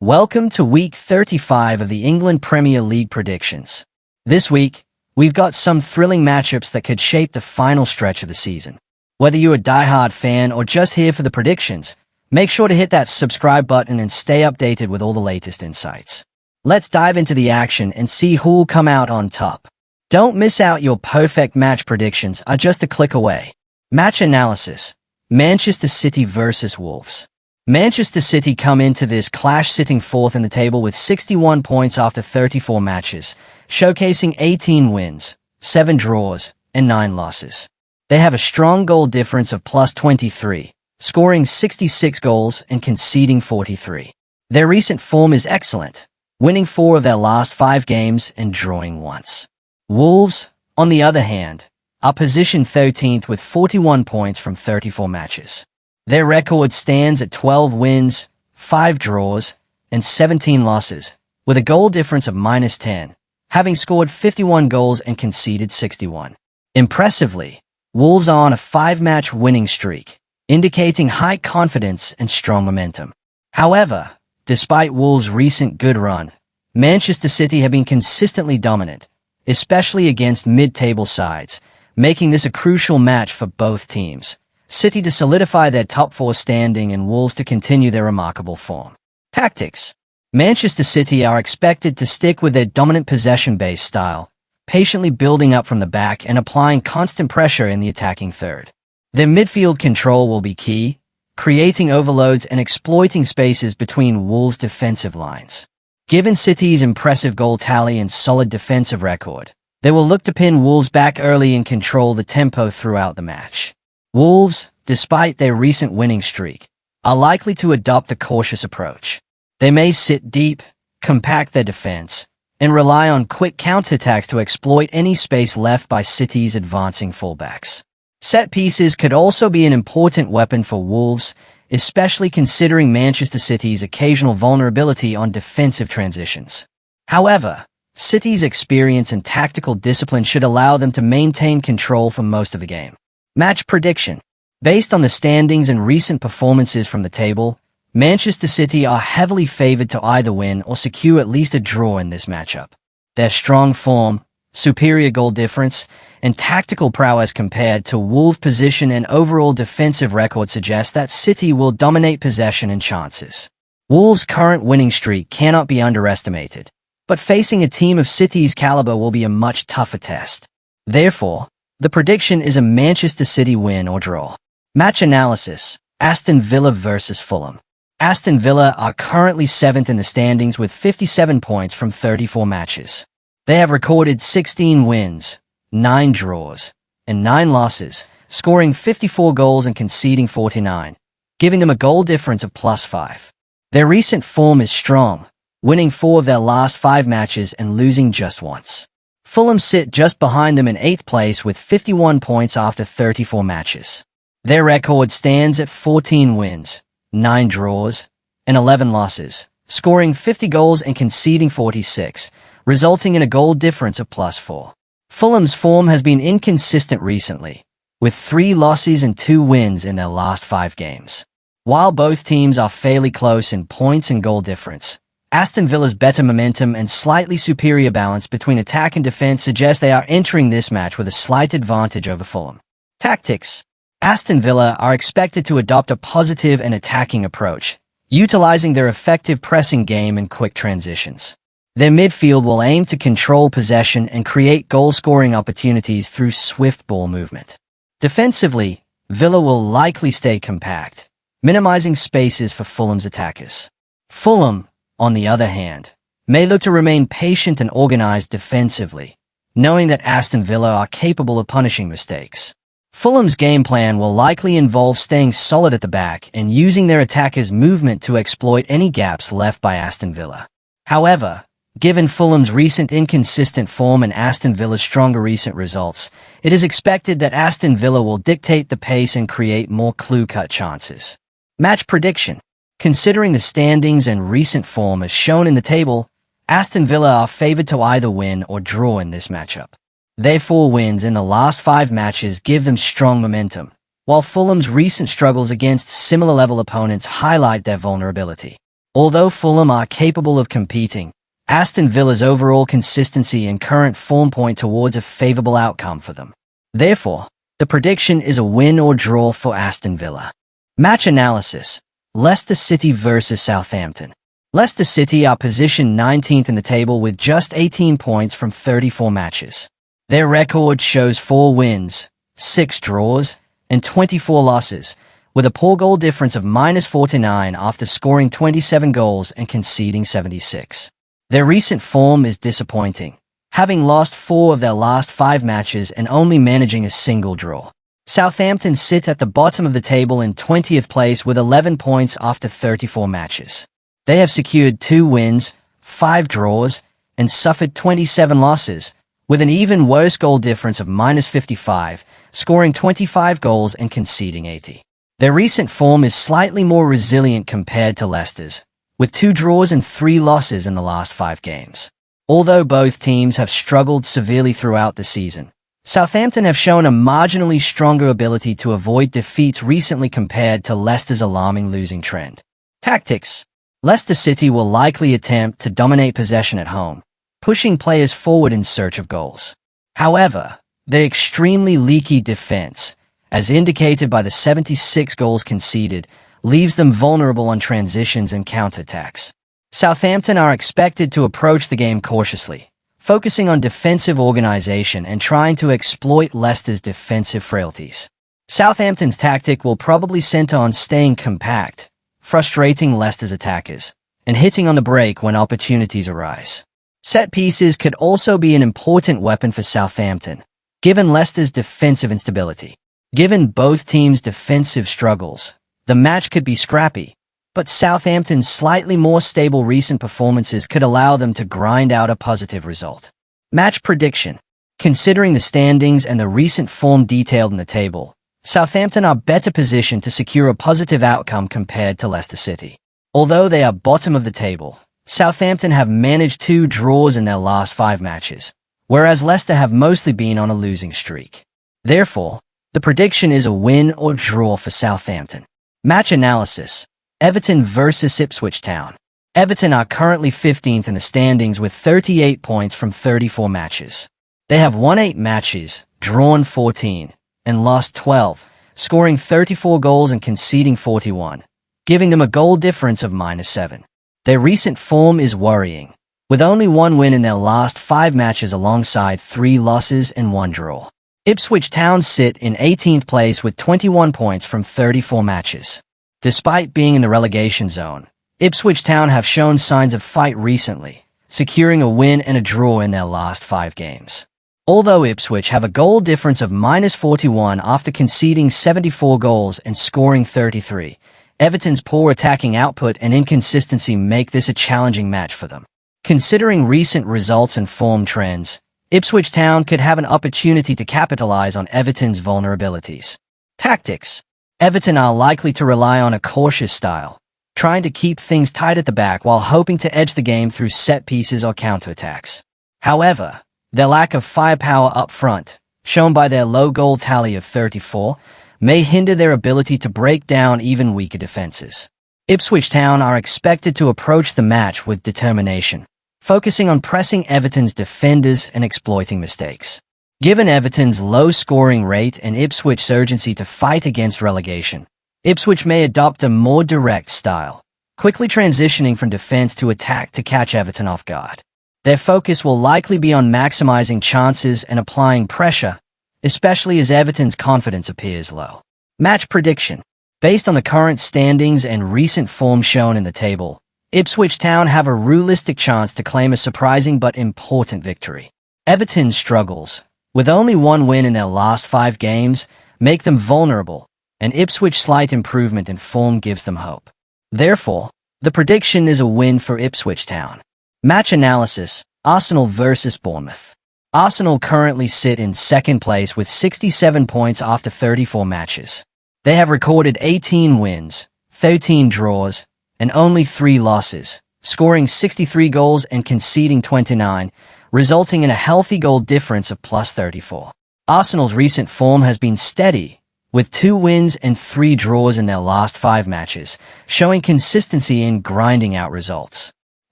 Welcome to week 35 of the England Premier League predictions. This week, we've got some thrilling matchups that could shape the final stretch of the season. Whether you're a diehard fan or just here for the predictions, make sure to hit that subscribe button and stay updated with all the latest insights. Let's dive into the action and see who'll come out on top. Don't miss out, your perfect match predictions are just a click away. Match analysis: Manchester City versus Wolves. Manchester City come into this clash sitting fourth in the table with 61 points after 34 matches, showcasing 18 wins, 7 draws, and 9 losses. They have a strong goal difference of plus 23, scoring 66 goals and conceding 43. Their recent form is excellent, winning 4 of their last 5 games and drawing once. Wolves, on the other hand, are positioned 13th with 41 points from 34 matches. Their record stands at 12 wins, 5 draws, and 17 losses, with a goal difference of minus 10, having scored 51 goals and conceded 61. Impressively, Wolves are on a 5-match winning streak, indicating high confidence and strong momentum. However, despite Wolves' recent good run, Manchester City have been consistently dominant, especially against mid-table sides, making this a crucial match for both teams. City to solidify their top 4 standing and Wolves to continue their remarkable form. Tactics: Manchester City are expected to stick with their dominant possession-based style, patiently building up from the back and applying constant pressure in the attacking third. Their midfield control will be key, creating overloads and exploiting spaces between Wolves' defensive lines. Given City's impressive goal tally and solid defensive record, they will look to pin Wolves back early and control the tempo throughout the match. Wolves, despite their recent winning streak, are likely to adopt a cautious approach. They may sit deep, compact their defense, and rely on quick counterattacks to exploit any space left by City's advancing fullbacks. Set pieces could also be an important weapon for Wolves, especially considering Manchester City's occasional vulnerability on defensive transitions. However, City's experience and tactical discipline should allow them to maintain control for most of the game. Match prediction: based on the standings and recent performances from the table, Manchester City are heavily favored to either win or secure at least a draw in this matchup. Their strong form, superior goal difference, and tactical prowess compared to Wolves' position and overall defensive record suggest that City will dominate possession and chances. Wolves' current winning streak cannot be underestimated, but facing a team of City's caliber will be a much tougher test. Therefore, the prediction is a Manchester City win or draw. Match analysis: Aston Villa versus Fulham. Aston Villa are currently 7th in the standings with 57 points from 34 matches. They have recorded 16 wins, 9 draws, and 9 losses, scoring 54 goals and conceding 49, giving them a goal difference of plus 5. Their recent form is strong, winning 4 of their last 5 matches and losing just once. Fulham sit just behind them in 8th place with 51 points after 34 matches. Their record stands at 14 wins, 9 draws, and 11 losses, scoring 50 goals and conceding 46, resulting in a goal difference of plus 4. Fulham's form has been inconsistent recently, with 3 losses and 2 wins in their last 5 games. While both teams are fairly close in points and goal difference, Aston Villa's better momentum and slightly superior balance between attack and defense suggest they are entering this match with a slight advantage over Fulham. Tactics: Aston Villa are expected to adopt a positive and attacking approach, utilizing their effective pressing game and quick transitions. Their midfield will aim to control possession and create goal-scoring opportunities through swift ball movement. Defensively, Villa will likely stay compact, minimizing spaces for Fulham's attackers. Fulham, on the other hand, may look to remain patient and organized defensively, knowing that Aston Villa are capable of punishing mistakes. Fulham's game plan will likely involve staying solid at the back and using their attackers' movement to exploit any gaps left by Aston Villa. However, given Fulham's recent inconsistent form and Aston Villa's stronger recent results, it is expected that Aston Villa will dictate the pace and create more clear-cut chances. Match prediction: considering the standings and recent form as shown in the table, Aston Villa are favored to either win or draw in this matchup. Their 4 wins in the last 5 matches give them strong momentum, while Fulham's recent struggles against similar-level opponents highlight their vulnerability. Although Fulham are capable of competing, Aston Villa's overall consistency and current form point towards a favourable outcome for them. Therefore, the prediction is a win or draw for Aston Villa. Match analysis: Leicester City versus Southampton. Leicester City are positioned 19th in the table with just 18 points from 34 matches. Their record shows 4 wins, 6 draws, and 24 losses, with a poor goal difference of -49 after scoring 27 goals and conceding 76. Their recent form is disappointing, having lost 4 of their last 5 matches and only managing a single draw. Southampton sit at the bottom of the table in 20th place with 11 points after 34 matches. They have secured 2 wins, 5 draws, and suffered 27 losses, with an even worse goal difference of -55, scoring 25 goals and conceding 80. Their recent form is slightly more resilient compared to Leicester's, with 2 draws and 3 losses in the last 5 games. Although both teams have struggled severely throughout the season, Southampton have shown a marginally stronger ability to avoid defeats recently compared to Leicester's alarming losing trend. Tactics: Leicester City will likely attempt to dominate possession at home, pushing players forward in search of goals. However, their extremely leaky defense, as indicated by the 76 goals conceded, leaves them vulnerable on transitions and counterattacks. Southampton are expected to approach the game cautiously, focusing on defensive organization and trying to exploit Leicester's defensive frailties. Southampton's tactic will probably center on staying compact, frustrating Leicester's attackers, and hitting on the break when opportunities arise. Set pieces could also be an important weapon for Southampton, given Leicester's defensive instability. Given both teams' defensive struggles, the match could be scrappy, but Southampton's slightly more stable recent performances could allow them to grind out a positive result. Match prediction: considering the standings and the recent form detailed in the table, Southampton are better positioned to secure a positive outcome compared to Leicester City. Although they are bottom of the table, Southampton have managed 2 draws in their last 5 matches, whereas Leicester have mostly been on a losing streak. Therefore, the prediction is a win or draw for Southampton. Match analysis: Everton versus Ipswich Town. Everton are currently 15th in the standings with 38 points from 34 matches. They have won 8 matches, drawn 14, and lost 12, scoring 34 goals and conceding 41, giving them a goal difference of -7. Their recent form is worrying, with only 1 win in their last 5 matches alongside 3 losses and 1 draw. Ipswich Town sit in 18th place with 21 points from 34 matches. Despite being in the relegation zone, Ipswich Town have shown signs of fight recently, securing a win and a draw in their last 5 games. Although Ipswich have a goal difference of -41 after conceding 74 goals and scoring 33, Everton's poor attacking output and inconsistency make this a challenging match for them. Considering recent results and form trends, Ipswich Town could have an opportunity to capitalize on Everton's vulnerabilities. Tactics: Everton are likely to rely on a cautious style, trying to keep things tight at the back while hoping to edge the game through set pieces or counterattacks. However, their lack of firepower up front, shown by their low goal tally of 34, may hinder their ability to break down even weaker defenses. Ipswich Town are expected to approach the match with determination, focusing on pressing Everton's defenders and exploiting mistakes. Given Everton's low scoring rate and Ipswich's urgency to fight against relegation, Ipswich may adopt a more direct style, quickly transitioning from defense to attack to catch Everton off guard. Their focus will likely be on maximizing chances and applying pressure, especially as Everton's confidence appears low. Match prediction: based on the current standings and recent form shown in the table, Ipswich Town have a realistic chance to claim a surprising but important victory. Everton's struggles, with only 1 win in their last 5 games, make them vulnerable, and Ipswich's slight improvement in form gives them hope. Therefore, the prediction is a win for Ipswich Town. Match analysis: Arsenal versus Bournemouth. Arsenal currently sit in 2nd place with 67 points after 34 matches. They have recorded 18 wins, 13 draws, and only 3 losses, scoring 63 goals and conceding 29, resulting in a healthy goal difference of +34. Arsenal's recent form has been steady, with 2 wins and 3 draws in their last 5 matches, showing consistency in grinding out results.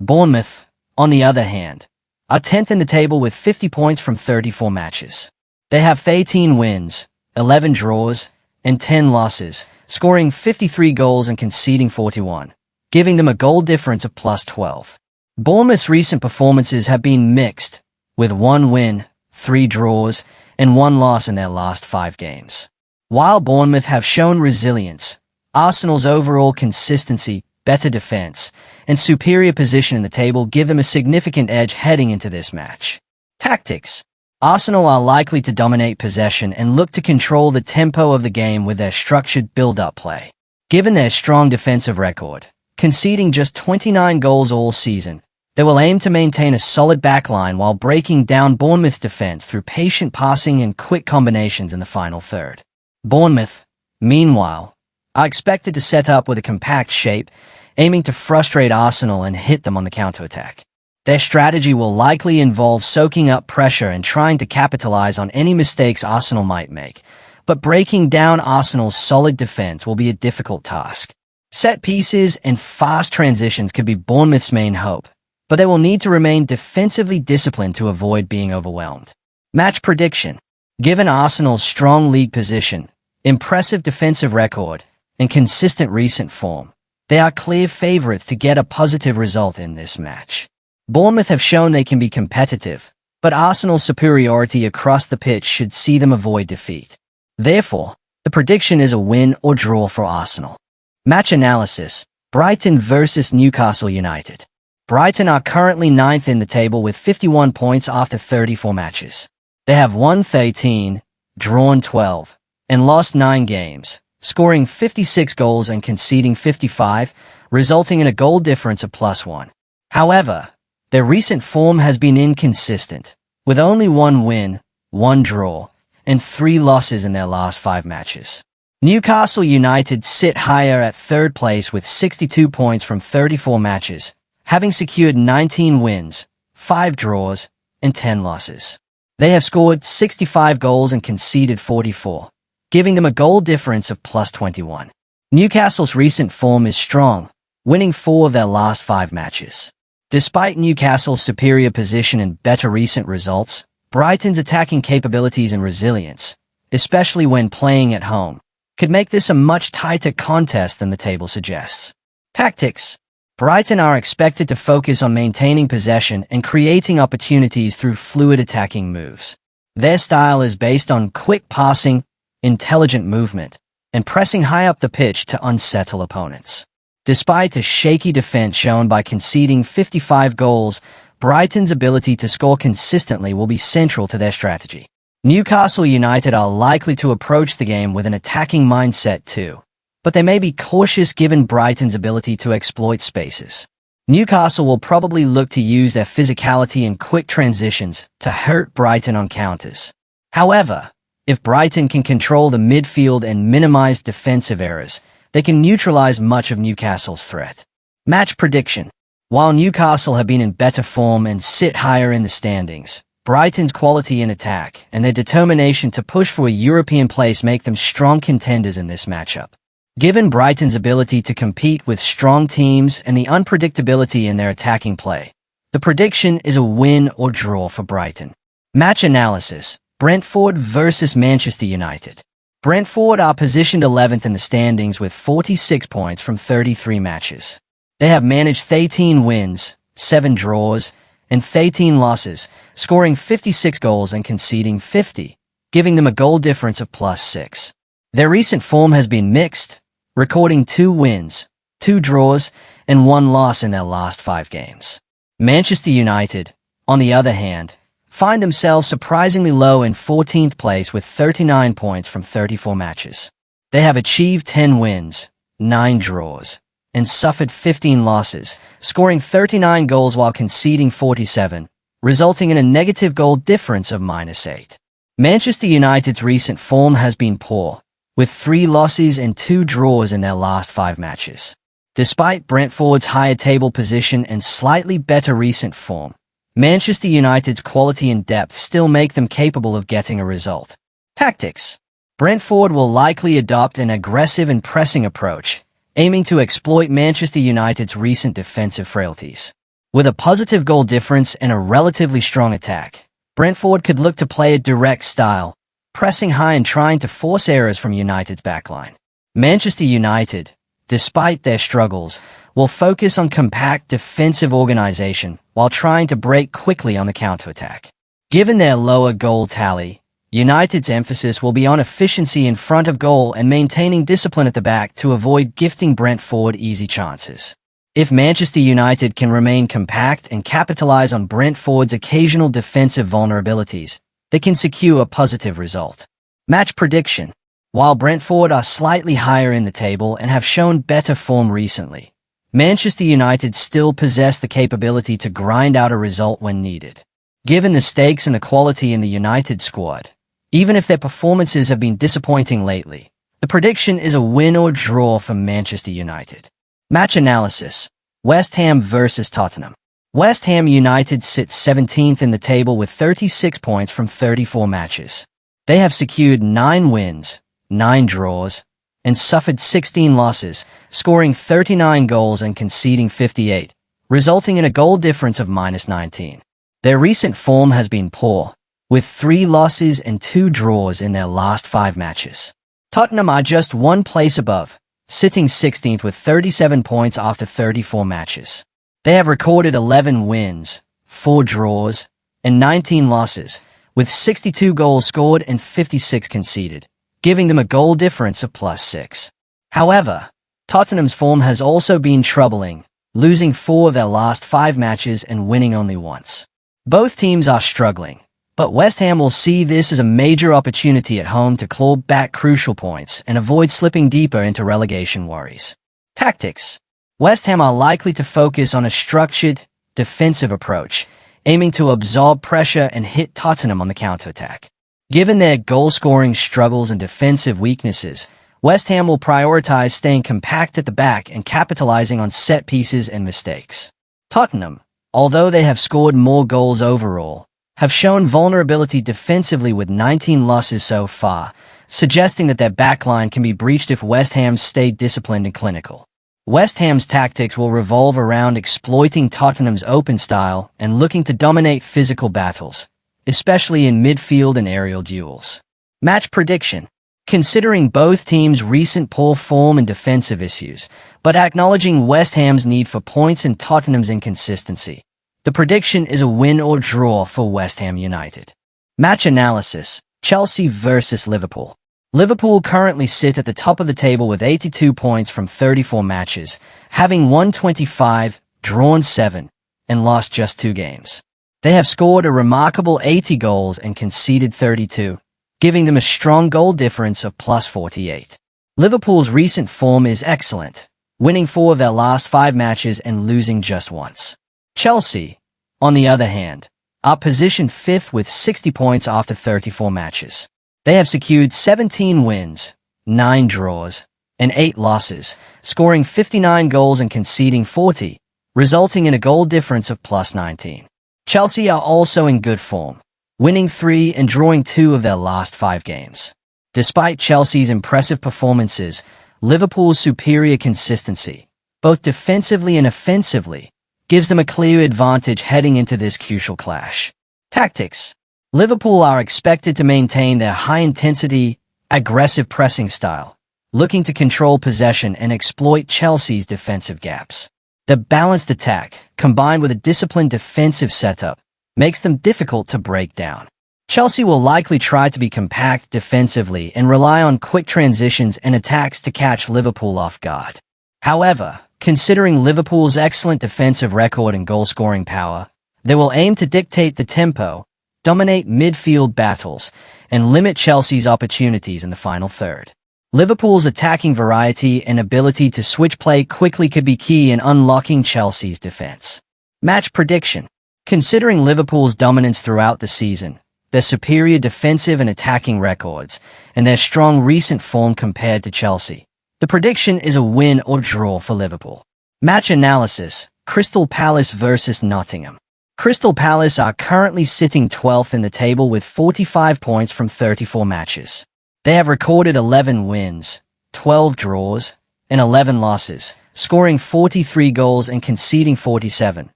Bournemouth, on the other hand, are 10th in the table with 50 points from 34 matches. They have 18 wins, 11 draws, and 10 losses, scoring 53 goals and conceding 41, giving them a goal difference of +12. Bournemouth's recent performances have been mixed, with 1 win, 3 draws, and 1 loss in their last 5 games. While Bournemouth have shown resilience, Arsenal's overall consistency, better defense, and superior position in the table give them a significant edge heading into this match. Tactics. Arsenal are likely to dominate possession and look to control the tempo of the game with their structured build-up play. Given their strong defensive record, conceding just 29 goals all season, they will aim to maintain a solid backline while breaking down Bournemouth's defense through patient passing and quick combinations in the final third. Bournemouth, meanwhile, are expected to set up with a compact shape, aiming to frustrate Arsenal and hit them on the counter-attack. Their strategy will likely involve soaking up pressure and trying to capitalize on any mistakes Arsenal might make, but breaking down Arsenal's solid defense will be a difficult task. Set pieces and fast transitions could be Bournemouth's main hope, but they will need to remain defensively disciplined to avoid being overwhelmed. Match prediction. Given Arsenal's strong league position, impressive defensive record, and consistent recent form, they are clear favourites to get a positive result in this match. Bournemouth have shown they can be competitive, but Arsenal's superiority across the pitch should see them avoid defeat. Therefore, the prediction is a win or draw for Arsenal. Match analysis. Brighton versus Newcastle United. Brighton are currently 9th in the table with 51 points after 34 matches. They have won 13, drawn 12, and lost 9 games, scoring 56 goals and conceding 55, resulting in a goal difference of +1. However, their recent form has been inconsistent, with only 1 win, 1 draw, and 3 losses in their last 5 matches. Newcastle United sit higher at 3rd place with 62 points from 34 matches, having secured 19 wins, 5 draws, and 10 losses. They have scored 65 goals and conceded 44, giving them a goal difference of +21. Newcastle's recent form is strong, winning 4 of their last 5 matches. Despite Newcastle's superior position and better recent results, Brighton's attacking capabilities and resilience, especially when playing at home, could make this a much tighter contest than the table suggests. Tactics. Brighton are expected to focus on maintaining possession and creating opportunities through fluid attacking moves. Their style is based on quick passing, intelligent movement, and pressing high up the pitch to unsettle opponents. Despite a shaky defense shown by conceding 55 goals, Brighton's ability to score consistently will be central to their strategy. Newcastle United are likely to approach the game with an attacking mindset too, but they may be cautious given Brighton's ability to exploit spaces. Newcastle will probably look to use their physicality and quick transitions to hurt Brighton on counters. However, if Brighton can control the midfield and minimize defensive errors, they can neutralize much of Newcastle's threat. Match prediction. While Newcastle have been in better form and sit higher in the standings, Brighton's quality in attack and their determination to push for a European place make them strong contenders in this matchup. Given Brighton's ability to compete with strong teams and the unpredictability in their attacking play, the prediction is a win or draw for Brighton. Match analysis. Brentford versus Manchester United. Brentford are positioned 11th in the standings with 46 points from 33 matches. They have managed 13 wins, 7 draws, and 13 losses, scoring 56 goals and conceding 50, giving them a goal difference of +6. Their recent form has been mixed, recording 2 wins, 2 draws, and 1 loss in their last 5 games. Manchester United, on the other hand, find themselves surprisingly low in 14th place with 39 points from 34 matches. They have achieved 10 wins, 9 draws, and suffered 15 losses, scoring 39 goals while conceding 47, resulting in a negative goal difference of -8. Manchester United's recent form has been poor, with 3 losses and 2 draws in their last 5 matches. Despite Brentford's higher table position and slightly better recent form, Manchester United's quality and depth still make them capable of getting a result. Tactics. Brentford will likely adopt an aggressive and pressing approach, aiming to exploit Manchester United's recent defensive frailties. With a positive goal difference and a relatively strong attack, Brentford could look to play a direct style, pressing high and trying to force errors from United's backline. Manchester United, despite their struggles, will focus on compact defensive organisation while trying to break quickly on the counter-attack. Given their lower goal tally, United's emphasis will be on efficiency in front of goal and maintaining discipline at the back to avoid gifting Brentford easy chances. If Manchester United can remain compact and capitalise on Brentford's occasional defensive vulnerabilities, they can secure a positive result. Match prediction. While Brentford are slightly higher in the table and have shown better form recently, Manchester United still possess the capability to grind out a result when needed. Given the stakes and the quality in the United squad, even if their performances have been disappointing lately, the prediction is a win or draw for Manchester United. Match analysis. West Ham versus Tottenham. West Ham United sits 17th in the table with 36 points from 34 matches. They have secured 9 wins, 9 draws, and suffered 16 losses, scoring 39 goals and conceding 58, resulting in a goal difference of -19. Their recent form has been poor, with 3 losses and 2 draws in their last 5 matches. Tottenham are just 1 place above, sitting 16th with 37 points after 34 matches. They have recorded 11 wins, 4 draws, and 19 losses, with 62 goals scored and 56 conceded, giving them a goal difference of +6. However, Tottenham's form has also been troubling, losing 4 of their last 5 matches and winning only once. Both teams are struggling, but West Ham will see this as a major opportunity at home to claw back crucial points and avoid slipping deeper into relegation worries. Tactics. West Ham are likely to focus on a structured, defensive approach, aiming to absorb pressure and hit Tottenham on the counter-attack. Given their goal-scoring struggles and defensive weaknesses, West Ham will prioritize staying compact at the back and capitalizing on set pieces and mistakes. Tottenham, although they have scored more goals overall, have shown vulnerability defensively with 19 losses so far, suggesting that their backline can be breached if West Ham stay disciplined and clinical. West Ham's tactics will revolve around exploiting Tottenham's open style and looking to dominate physical battles, especially in midfield and aerial duels. Match prediction. Considering both teams' recent poor form and defensive issues, but acknowledging West Ham's need for points and Tottenham's inconsistency, the prediction is a win or draw for West Ham United. Match analysis. Chelsea versus Liverpool. Liverpool currently sit at the top of the table with 82 points from 34 matches, having won 25, drawn 7, and lost just 2 games. They have scored a remarkable 80 goals and conceded 32, giving them a strong goal difference of +48. Liverpool's recent form is excellent, winning 4 of their last 5 matches and losing just once. Chelsea, on the other hand, are positioned 5th with 60 points after 34 matches. They have secured 17 wins, 9 draws, and 8 losses, scoring 59 goals and conceding 40, resulting in a goal difference of +19. Chelsea are also in good form, winning 3 and drawing 2 of their last 5 games. Despite Chelsea's impressive performances, Liverpool's superior consistency, both defensively and offensively, gives them a clear advantage heading into this crucial clash. Tactics. Liverpool are expected to maintain their high-intensity, aggressive pressing style, looking to control possession and exploit Chelsea's defensive gaps. The balanced attack, combined with a disciplined defensive setup, makes them difficult to break down. Chelsea will likely try to be compact defensively and rely on quick transitions and attacks to catch Liverpool off guard. However, considering Liverpool's excellent defensive record and goal-scoring power, they will aim to dictate the tempo, dominate midfield battles, and limit Chelsea's opportunities in the final third. Liverpool's attacking variety and ability to switch play quickly could be key in unlocking Chelsea's defense. Match prediction. Considering Liverpool's dominance throughout the season, their superior defensive and attacking records, and their strong recent form compared to Chelsea, the prediction is a win or draw for Liverpool. Match analysis. Crystal Palace versus Nottingham. Crystal Palace are currently sitting 12th in the table with 45 points from 34 matches. They have recorded 11 wins, 12 draws, and 11 losses, scoring 43 goals and conceding 47,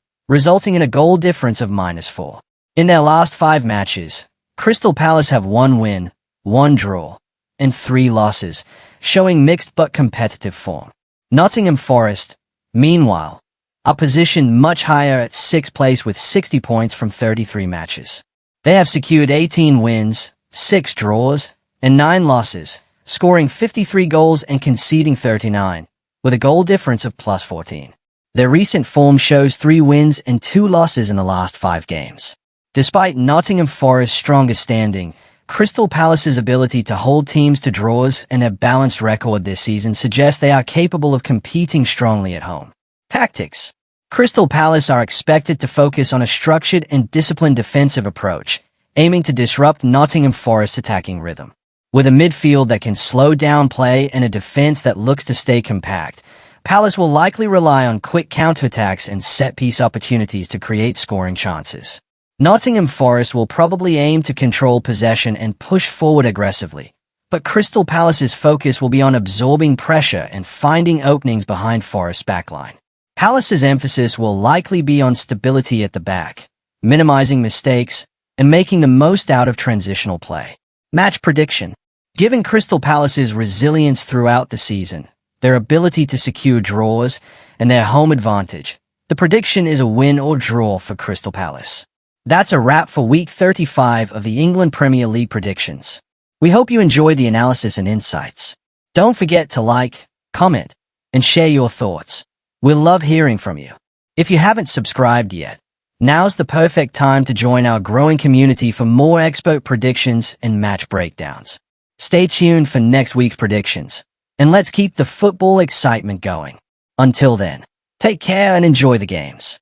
resulting in a goal difference of -4. In their last 5 matches, Crystal Palace have 1 win, 1 draw, and 3 losses, showing mixed but competitive form. Nottingham Forest, meanwhile, are positioned much higher at 6th place with 60 points from 33 matches. They have secured 18 wins, 6 draws, and 9 losses, scoring 53 goals and conceding 39, with a goal difference of +14. Their recent form shows 3 wins and 2 losses in the last 5 games. Despite Nottingham Forest's stronger standing, Crystal Palace's ability to hold teams to draws and their balanced record this season suggests they are capable of competing strongly at home. Tactics. Crystal Palace are expected to focus on a structured and disciplined defensive approach, aiming to disrupt Nottingham Forest's attacking rhythm. With a midfield that can slow down play and a defense that looks to stay compact, Palace will likely rely on quick counterattacks and set-piece opportunities to create scoring chances. Nottingham Forest will probably aim to control possession and push forward aggressively, but Crystal Palace's focus will be on absorbing pressure and finding openings behind Forest's backline. Palace's emphasis will likely be on stability at the back, minimizing mistakes, and making the most out of transitional play. Match prediction. Given Crystal Palace's resilience throughout the season, their ability to secure draws, and their home advantage, the prediction is a win or draw for Crystal Palace. That's a wrap for Week 35 of the England Premier League predictions. We hope you enjoyed the analysis and insights. Don't forget to like, comment, and share your thoughts. We'll love hearing from you. If you haven't subscribed yet, now's the perfect time to join our growing community for more expert predictions and match breakdowns. Stay tuned for next week's predictions, and let's keep the football excitement going. Until then, take care and enjoy the games.